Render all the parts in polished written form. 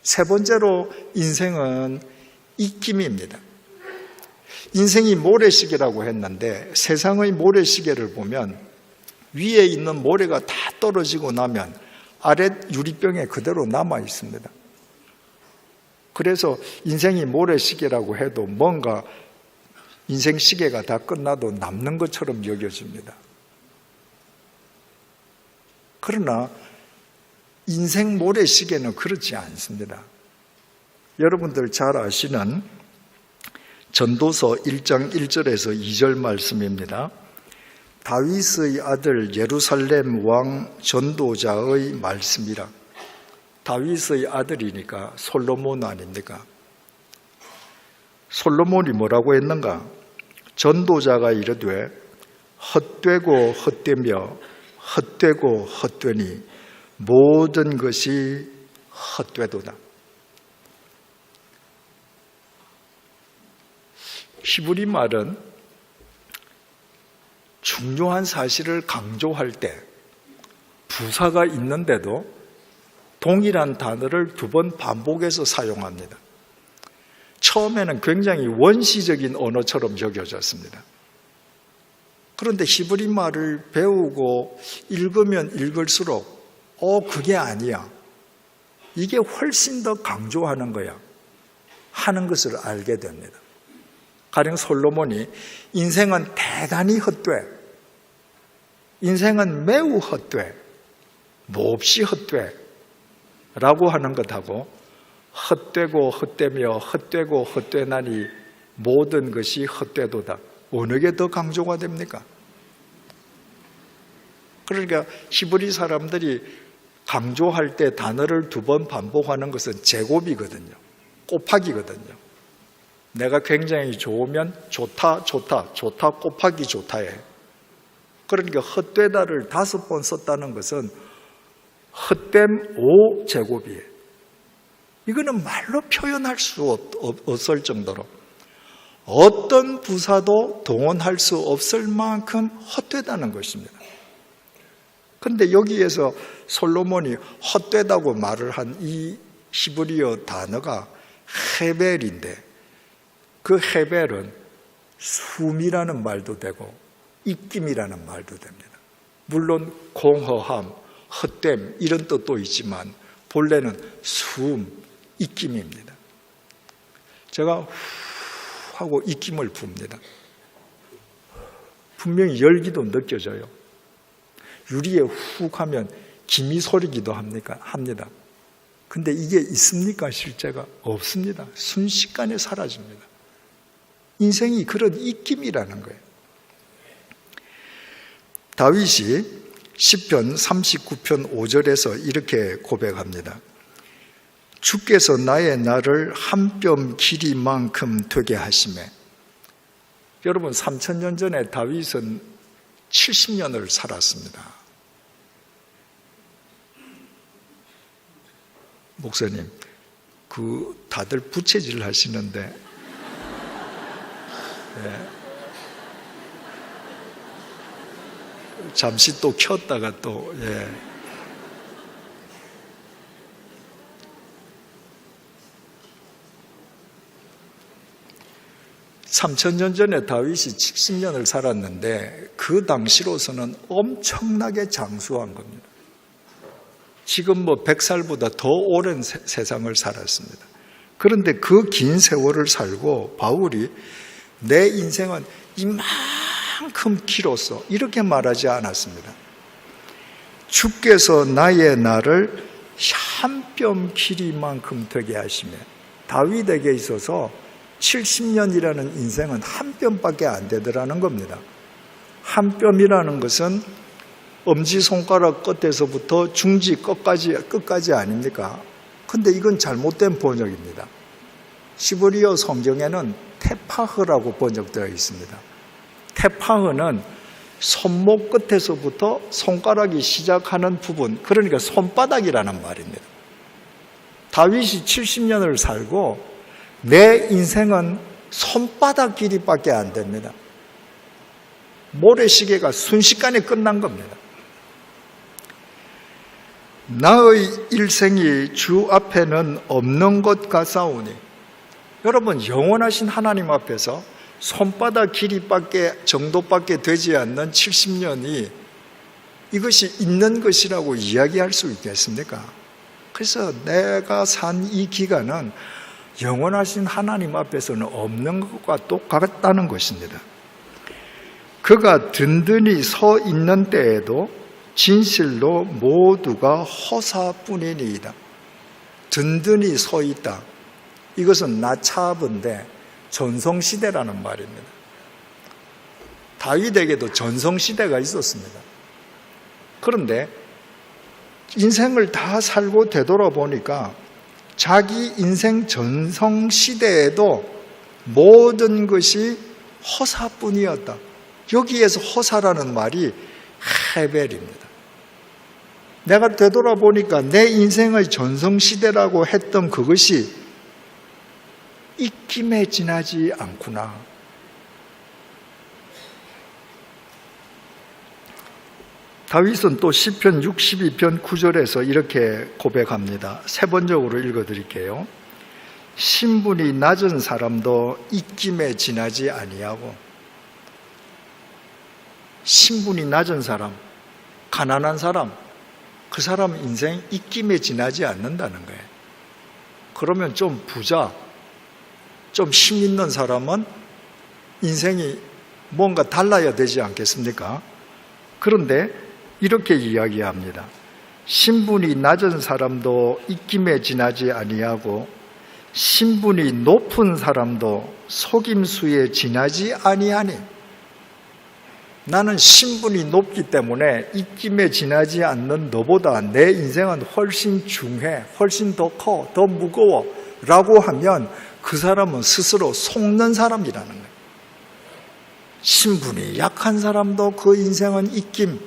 세 번째로 인생은 입김입니다. 인생이 모래시계라고 했는데 세상의 모래시계를 보면 위에 있는 모래가 다 떨어지고 나면 아래 유리병에 그대로 남아 있습니다. 그래서 인생이 모래시계라고 해도 뭔가 인생 시계가 다 끝나도 남는 것처럼 여겨집니다. 그러나 인생 모래시계는 그렇지 않습니다. 여러분들 잘 아시는 전도서 1장 1절에서 2절 말씀입니다. 다윗의 아들 예루살렘 왕 전도자의 말씀이라. 다윗의 아들이니까 솔로몬 아닙니까? 솔로몬이 뭐라고 했는가? 전도자가 이르되 헛되고 헛되며 헛되고 헛되니 모든 것이 헛되도다. 히브리 말은 중요한 사실을 강조할 때 부사가 있는데도 동일한 단어를 두 번 반복해서 사용합니다. 처음에는 굉장히 원시적인 언어처럼 여겨졌습니다. 그런데 히브리 말을 배우고 읽으면 읽을수록 그게 아니야. 이게 훨씬 더 강조하는 거야. 하는 것을 알게 됩니다. 가령 솔로몬이 인생은 대단히 헛돼. 인생은 매우 헛돼. 몹시 헛돼. 라고 하는 것하고 헛되고 헛되며 헛되고 헛되나니 모든 것이 헛되도다. 어느 게 더 강조가 됩니까? 그러니까 히브리 사람들이 강조할 때 단어를 두 번 반복하는 것은 제곱이거든요. 곱하기거든요. 내가 굉장히 좋으면 좋다, 좋다, 좋다, 곱하기 좋다에. 그러니까 헛되다를 5번 썼다는 것은 헛됨 5제곱이에요. 이거는 말로 표현할 수 없을 정도로 어떤 부사도 동원할 수 없을 만큼 헛되다는 것입니다. 그런데 여기에서 솔로몬이 헛되다고 말을 한 이 히브리어 단어가 헤벨인데 그 헤벨은 숨이라는 말도 되고 입김이라는 말도 됩니다. 물론 공허함, 헛됨 이런 뜻도 있지만 본래는 숨, 입김입니다. 제가 후 하고 입김을 붑니다. 분명히 열기도 느껴져요. 유리에 훅 하면 김이 소리기도 합니다. 근데 이게 있습니까? 실제가 없습니다. 순식간에 사라집니다. 인생이 그런 입김이라는 거예요. 다윗이 시편 39편 5절에서 이렇게 고백합니다. 주께서 나의 날을 한 뼘 길이만큼 되게 하시매. 여러분 3000년 전에 다윗은 70년을 살았습니다. 목사님, 다들 부채질 하시는데 네. 잠시 또 켰다가 또 3000년 전에 다윗이 70년을 살았는데 그 당시로서는 엄청나게 장수한 겁니다. 지금 100살보다 더 오랜 세상을 살았습니다. 그런데 그 긴 세월을 살고 바울이 내 인생은 이만큼 길었어 이렇게 말하지 않았습니다. 주께서 나의 날을 한 뼘 길이만큼 되게 하시며 다윗에게 있어서 70년이라는 인생은 한 뼘밖에 안 되더라는 겁니다. 한 뼘이라는 것은 엄지손가락 끝에서부터 중지 끝까지 아닙니까? 근데 이건 잘못된 번역입니다. 시브리어 성경에는 테파흐라고 번역되어 있습니다. 테파흐는 손목 끝에서부터 손가락이 시작하는 부분, 그러니까 손바닥이라는 말입니다. 다윗이 70년을 살고 내 인생은 손바닥 길이밖에 안 됩니다. 모래시계가 순식간에 끝난 겁니다. 나의 일생이 주 앞에는 없는 것 같사오니. 여러분, 영원하신 하나님 앞에서 손바닥 길이밖에 정도밖에 되지 않는 70년이 이것이 있는 것이라고 이야기할 수 있겠습니까? 그래서 내가 산 이 기간은 영원하신 하나님 앞에서는 없는 것과 똑같다는 것입니다. 그가 든든히 서 있는 때에도 진실로 모두가 허사뿐이니이다. 든든히 서 있다. 이것은 나차աբ인데 전성시대라는 말입니다. 다윗에게도 전성시대가 있었습니다. 그런데 인생을 다 살고 되돌아보니까 자기 인생 전성시대에도 모든 것이 허사뿐이었다. 여기에서 허사라는 말이 헤벨입니다. 내가 되돌아보니까 내 인생의 전성시대라고 했던 그것이 입김에 지나지 않구나. 다윗은 또 시편 62편 9절에서 이렇게 고백합니다. 세 번적으로 읽어드릴게요. 신분이 낮은 사람도 입김에 지나지 아니하고. 신분이 낮은 사람, 가난한 사람, 그 사람 인생 입김에 지나지 않는다는 거예요. 그러면 좀 부자, 좀 힘 있는 사람은 인생이 뭔가 달라야 되지 않겠습니까? 그런데 이렇게 이야기합니다. 신분이 낮은 사람도 입김에 지나지 아니하고 신분이 높은 사람도 속임수에 지나지 아니하니. 나는 신분이 높기 때문에 입김에 지나지 않는 너보다 내 인생은 훨씬 중해, 훨씬 더 커, 더 무거워 라고 하면 그 사람은 스스로 속는 사람이라는 거예요. 신분이 약한 사람도 그 인생은 입김,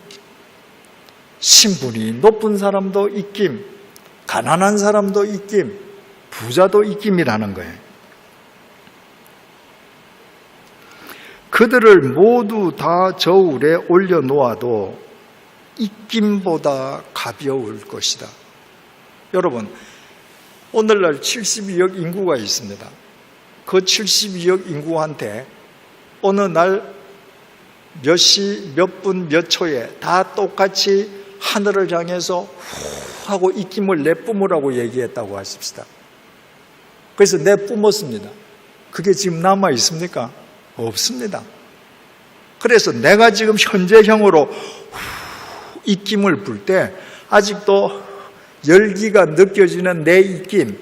신분이 높은 사람도 입김, 가난한 사람도 입김, 부자도 입김이라는 거예요. 그들을 모두 다 저울에 올려놓아도 입김보다 가벼울 것이다. 여러분, 오늘날 72억 인구가 있습니다. 그 72억 인구한테 어느 날 몇 시, 몇 분, 몇 초에 다 똑같이 하늘을 향해서 후 하고 입김을 내뿜으라고 얘기했다고 하십시다. 그래서 내뿜었습니다. 그게 지금 남아 있습니까? 없습니다. 그래서 내가 지금 현재형으로 입김을 불 때 아직도 열기가 느껴지는 내 입김,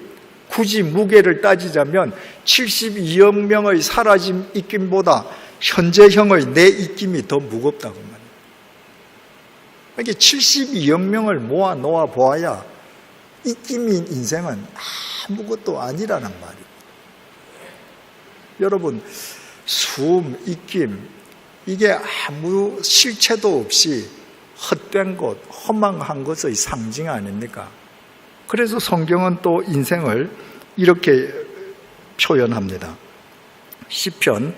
굳이 무게를 따지자면 72억 명의 사라진 입김보다 현재형의 내 입김이 더 무겁다고 말이에요. 이렇게 72억 명을 모아 놓아 보아야 입김인 인생은 아무것도 아니라는 말이에요. 여러분, 숨, 입김, 이게 아무 실체도 없이 헛된 것, 허망한 것의 상징 아닙니까? 그래서 성경은 또 인생을 이렇게 표현합니다. 시편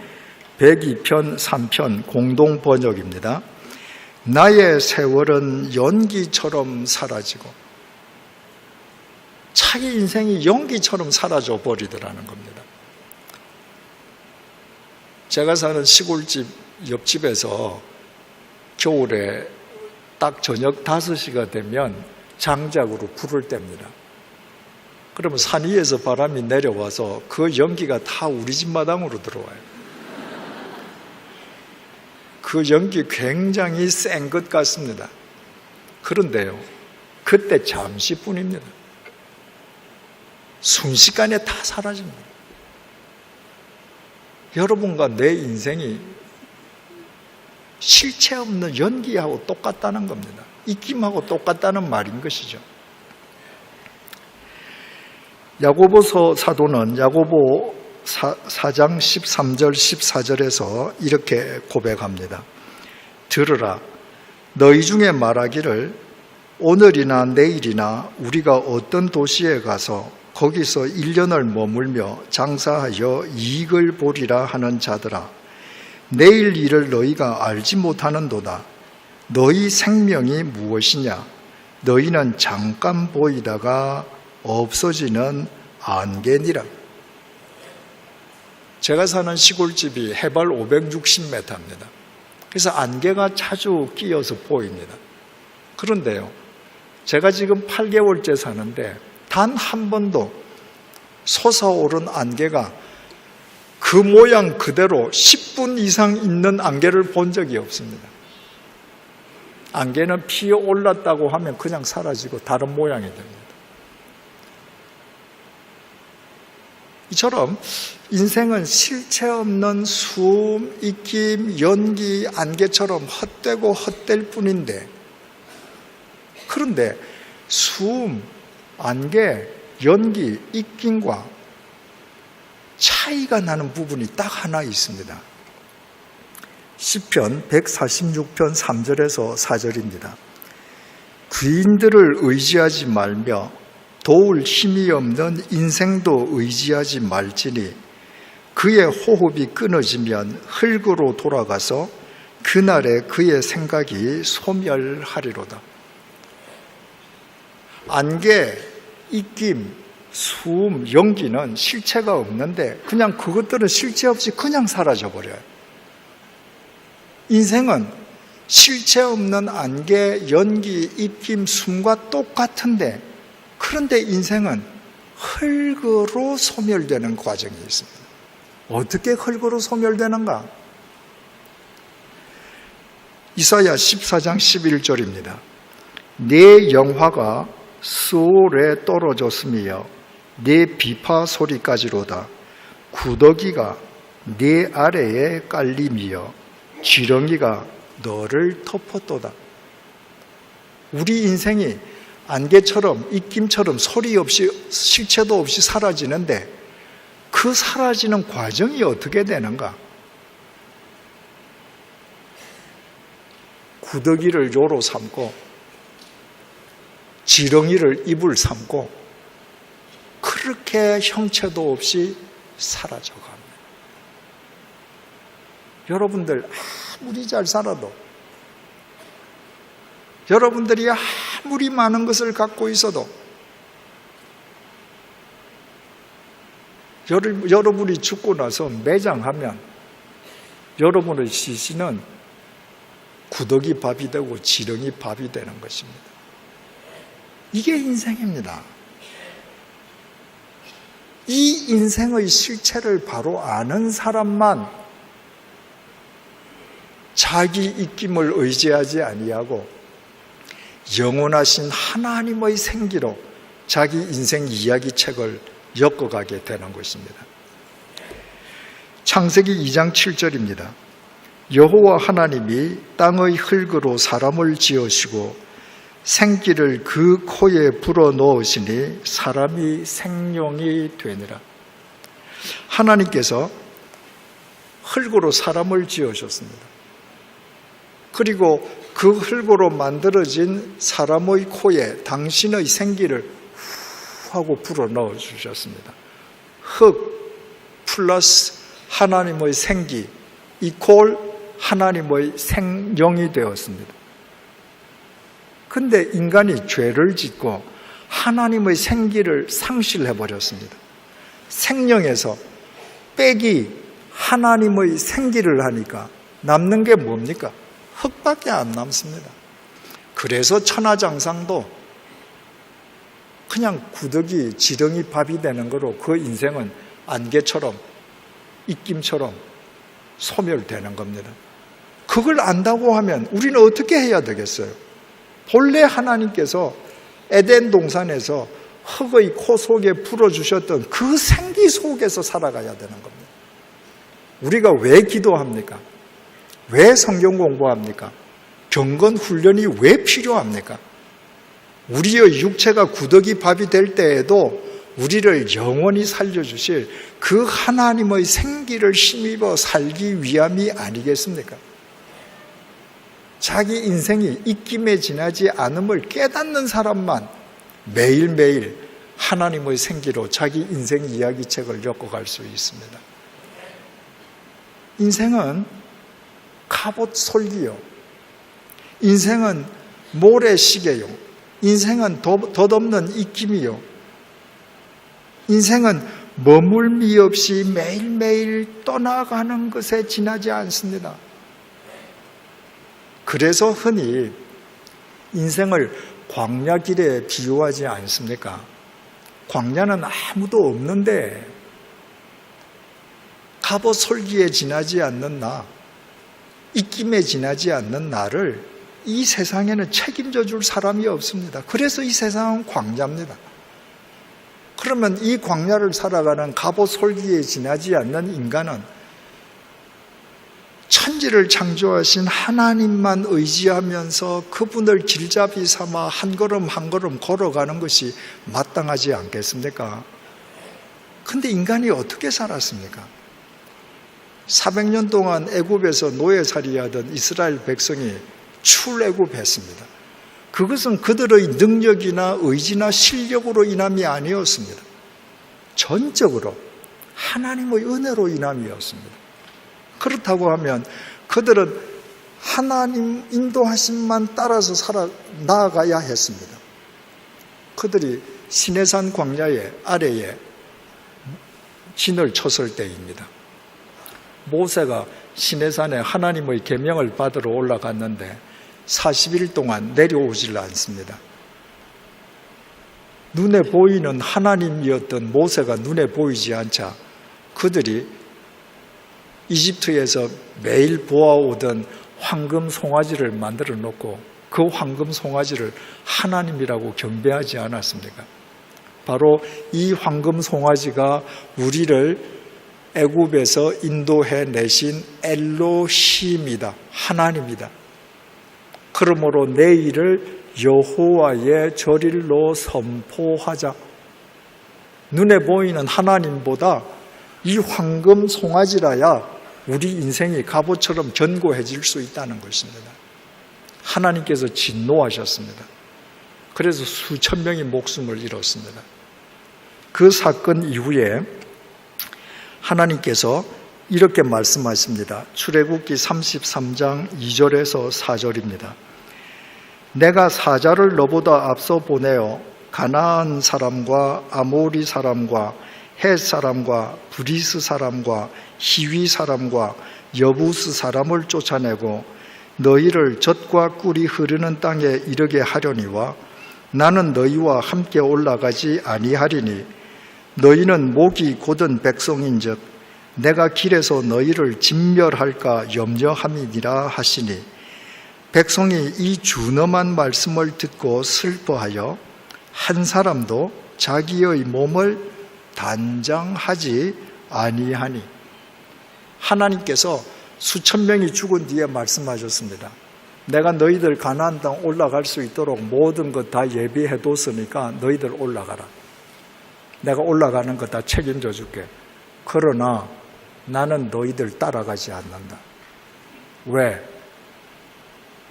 102편 3편 공동 번역입니다. 나의 세월은 연기처럼 사라지고, 자기 인생이 연기처럼 사라져 버리더라는 겁니다. 제가 사는 시골집 옆집에서 겨울에 딱 저녁 5시가 되면 장작으로 불을 뗍니다. 그러면 산 위에서 바람이 내려와서 그 연기가 다 우리 집 마당으로 들어와요. 그 연기 굉장히 센 것 같습니다. 그런데요, 그때 잠시뿐입니다. 순식간에 다 사라집니다. 여러분과 내 인생이 실체 없는 연기하고 똑같다는 겁니다. 입김하고 똑같다는 말인 것이죠. 야고보서 사도는 야고보 4장 13절 14절에서 이렇게 고백합니다. 들으라, 너희 중에 말하기를 오늘이나 내일이나 우리가 어떤 도시에 가서 거기서 1년을 머물며 장사하여 이익을 보리라 하는 자들아, 내일 일을 너희가 알지 못하는도다. 너희 생명이 무엇이냐? 너희는 잠깐 보이다가 없어지는 안개니라. 제가 사는 시골집이 해발 560m입니다. 그래서 안개가 자주 끼어서 보입니다. 그런데요, 제가 지금 8개월째 사는데 단 한 번도 솟아오른 안개가 그 모양 그대로 10분 이상 있는 안개를 본 적이 없습니다. 안개는 피어 올랐다고 하면 그냥 사라지고 다른 모양이 됩니다. 이처럼 인생은 실체 없는 숨, 입김, 연기, 안개처럼 헛되고 헛될 뿐인데, 그런데 숨, 안개, 연기, 입김과 차이가 나는 부분이 딱 하나 있습니다. 시편 146편 3절에서 4절입니다. 귀인들을 의지하지 말며 도울 힘이 없는 인생도 의지하지 말지니 그의 호흡이 끊어지면 흙으로 돌아가서 그날에 그의 생각이 소멸하리로다. 안개, 입김, 숨, 연기는 실체가 없는데 그냥 그것들은 실체 없이 그냥 사라져버려요. 인생은 실체 없는 안개, 연기, 입김, 숨과 똑같은데, 그런데 인생은 흙으로 소멸되는 과정이 있습니다. 어떻게 흙으로 소멸되는가? 이사야 14장 11절입니다. 내 영화가 수올에 떨어졌으며 내 비파 소리까지로다. 구더기가 내 아래에 깔림이여 지렁이가 너를 덮었도다. 우리 인생이 안개처럼 입김처럼 소리 없이 실체도 없이 사라지는데 그 사라지는 과정이 어떻게 되는가? 구더기를 요로 삼고 지렁이를 입을 삼고 그렇게 형체도 없이 사라져갑니다. 여러분들 아무리 잘 살아도, 여러분들이 아무리 많은 것을 갖고 있어도, 여러분이 죽고 나서 매장하면 여러분의 시신은 구더기 밥이 되고 지렁이 밥이 되는 것입니다. 이게 인생입니다. 이 인생의 실체를 바로 아는 사람만 자기 입김을 의지하지 아니하고 영원하신 하나님의 생기로 자기 인생 이야기책을 엮어가게 되는 것입니다. 창세기 2장 7절입니다. 여호와 하나님이 땅의 흙으로 사람을 지으시고 생기를 그 코에 불어넣으시니 사람이 생명이 되니라. 하나님께서 흙으로 사람을 지으셨습니다. 그리고 그 흙으로 만들어진 사람의 코에 당신의 생기를 후 하고 불어넣어 주셨습니다. 흙 플러스 하나님의 생기 이퀄 하나님의 생명이 되었습니다. 근데 인간이 죄를 짓고 하나님의 생기를 상실해버렸습니다. 생명에서 빼기 하나님의 생기를 하니까 남는 게 뭡니까? 흙밖에 안 남습니다. 그래서 천하장상도 그냥 구더기, 지렁이 밥이 되는 거로 그 인생은 안개처럼 입김처럼 소멸되는 겁니다. 그걸 안다고 하면 우리는 어떻게 해야 되겠어요? 본래 하나님께서 에덴 동산에서 흙의 코 속에 불어주셨던 그 생기 속에서 살아가야 되는 겁니다. 우리가 왜 기도합니까? 왜 성경 공부합니까? 경건 훈련이 왜 필요합니까? 우리의 육체가 구더기 밥이 될 때에도 우리를 영원히 살려주실 그 하나님의 생기를 힘입어 살기 위함이 아니겠습니까? 자기 인생이 입김에 지나지 않음을 깨닫는 사람만 매일매일 하나님의 생기로 자기 인생 이야기책을 엮어갈 수 있습니다. 인생은 갑옷 솔기요. 인생은 모래시계요. 인생은 덧없는 입김이요. 인생은 머물미 없이 매일매일 떠나가는 것에 지나지 않습니다. 그래서 흔히 인생을 광야길에 비유하지 않습니까? 광야는 아무도 없는데 갑옷솔기에 지나지 않는 나, 입김에 지나지 않는 나를 이 세상에는 책임져 줄 사람이 없습니다. 그래서 이 세상은 광야입니다. 그러면 이 광야를 살아가는 갑옷솔기에 지나지 않는 인간은 천지를 창조하신 하나님만 의지하면서 그분을 길잡이 삼아 한 걸음 한 걸음 걸어가는 것이 마땅하지 않겠습니까? 근데 인간이 어떻게 살았습니까? 400년 동안 애굽에서 노예살이하던 이스라엘 백성이 출애굽했습니다. 그것은 그들의 능력이나 의지나 실력으로 인함이 아니었습니다. 전적으로 하나님의 은혜로 인함이었습니다. 그렇다고 하면 그들은 하나님 인도하심만 따라서 나아가야 했습니다. 그들이 시내산 광야의 아래에 진을 쳤을 때입니다. 모세가 시내산에 하나님의 계명을 받으러 올라갔는데 40일 동안 내려오질 않습니다. 눈에 보이는 하나님이었던 모세가 눈에 보이지 않자 그들이 이집트에서 매일 보아오던 황금 송아지를 만들어 놓고 그 황금 송아지를 하나님이라고 경배하지 않았습니까? 바로 이 황금 송아지가 우리를 애굽에서 인도해 내신 엘로힘이다. 하나님이다. 그러므로 내일을 여호와의 절일로 선포하자. 눈에 보이는 하나님보다 이 황금 송아지라야 우리 인생이 갑옷처럼 견고해질 수 있다는 것입니다. 하나님께서 진노하셨습니다. 그래서 수천 명이 목숨을 잃었습니다. 그 사건 이후에 하나님께서 이렇게 말씀하십니다. 출애굽기 33장 2절에서 4절입니다. 내가 사자를 너보다 앞서 보내어 가나안 사람과 아모리 사람과 헷 사람과 브리스 사람과 히위 사람과 여부스 사람을 쫓아내고 너희를 젖과 꿀이 흐르는 땅에 이르게 하려니와 나는 너희와 함께 올라가지 아니하리니 너희는 목이 곧은 백성인즉 내가 길에서 너희를 진멸할까 염려함이니라 하시니 백성이 이 준엄한 말씀을 듣고 슬퍼하여 한 사람도 자기의 몸을 단장하지 아니하니. 하나님께서 수천 명이 죽은 뒤에 말씀하셨습니다. 내가 너희들 가나안 땅 올라갈 수 있도록 모든 것 다 예비해뒀으니까 너희들 올라가라. 내가 올라가는 것 다 책임져 줄게. 그러나 나는 너희들 따라가지 않는다. 왜?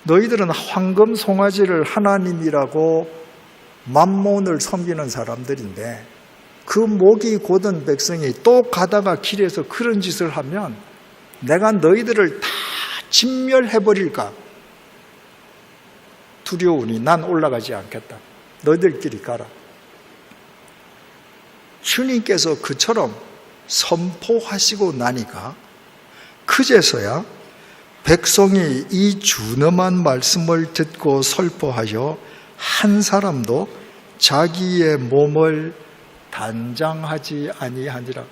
너희들은 황금 송아지를 하나님이라고 맘몬을 섬기는 사람들인데 그 목이 곧은 백성이 또 가다가 길에서 그런 짓을 하면 내가 너희들을 다 진멸해버릴까 두려우니 난 올라가지 않겠다. 너희들끼리 가라. 주님께서 그처럼 선포하시고 나니까 그제서야 백성이 이 준엄한 말씀을 듣고 슬퍼하여 한 사람도 자기의 몸을 단장하지 아니하니라.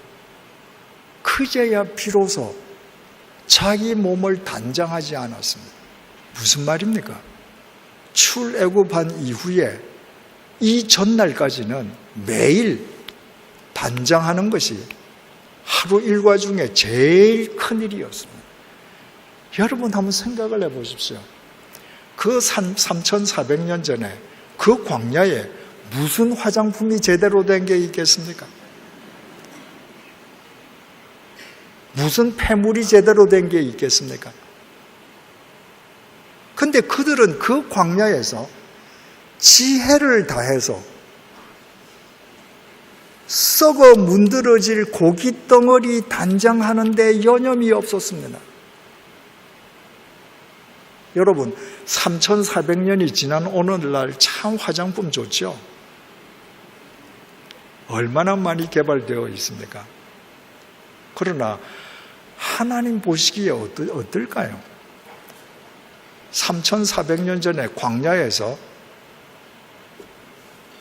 그제야 비로소 자기 몸을 단장하지 않았습니다. 무슨 말입니까? 출애굽한 이후에 이 전날까지는 매일 단장하는 것이 하루 일과 중에 제일 큰 일이었습니다. 여러분 한번 생각을 해보십시오. 그 3,400년 전에 그 광야에 무슨 화장품이 제대로 된 게 있겠습니까? 무슨 폐물이 제대로 된 게 있겠습니까? 근데 그들은 그 광야에서 지혜를 다해서 썩어 문드러질 고기 덩어리 단장하는 데 여념이 없었습니다. 여러분 3400년이 지난 오늘날 참 화장품 좋죠? 얼마나 많이 개발되어 있습니까? 그러나 하나님 보시기에 어떨까요? 3400년 전에 광야에서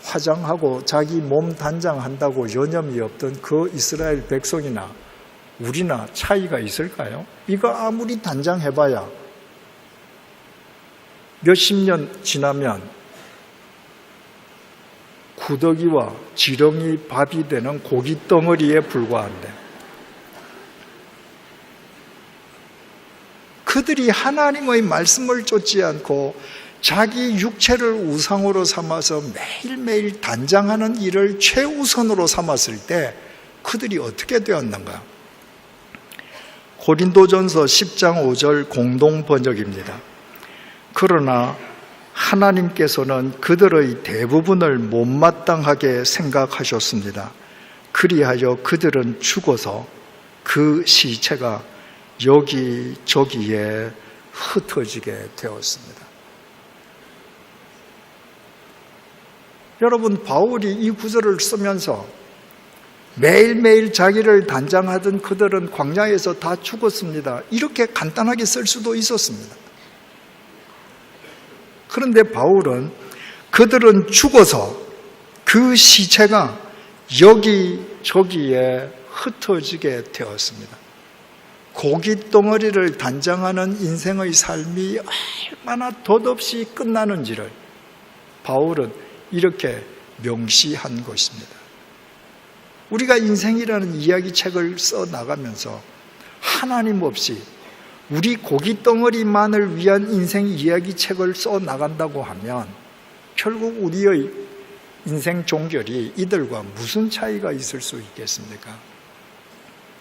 화장하고 자기 몸 단장한다고 여념이 없던 그 이스라엘 백성이나 우리나 차이가 있을까요? 이거 아무리 단장해봐야 몇십 년 지나면 구더기와 지렁이 밥이 되는 고기 덩어리에 불과한데, 그들이 하나님의 말씀을 쫓지 않고 자기 육체를 우상으로 삼아서 매일매일 단장하는 일을 최우선으로 삼았을 때 그들이 어떻게 되었는가? 고린도전서 10장 5절 공동 번역입니다. 그러나 하나님께서는 그들의 대부분을 못마땅하게 생각하셨습니다. 그리하여 그들은 죽어서 그 시체가 여기저기에 흩어지게 되었습니다. 여러분, 바울이 이 구절을 쓰면서 매일매일 자기를 단장하던 그들은 광야에서 다 죽었습니다. 이렇게 간단하게 쓸 수도 있었습니다. 그런데 바울은 그들은 죽어서 그 시체가 여기저기에 흩어지게 되었습니다. 고깃덩어리를 단장하는 인생의 삶이 얼마나 덧없이 끝나는지를 바울은 이렇게 명시한 것입니다. 우리가 인생이라는 이야기책을 써나가면서 하나님 없이 우리 고깃덩어리만을 위한 인생 이야기책을 써나간다고 하면 결국 우리의 인생 종결이 이들과 무슨 차이가 있을 수 있겠습니까?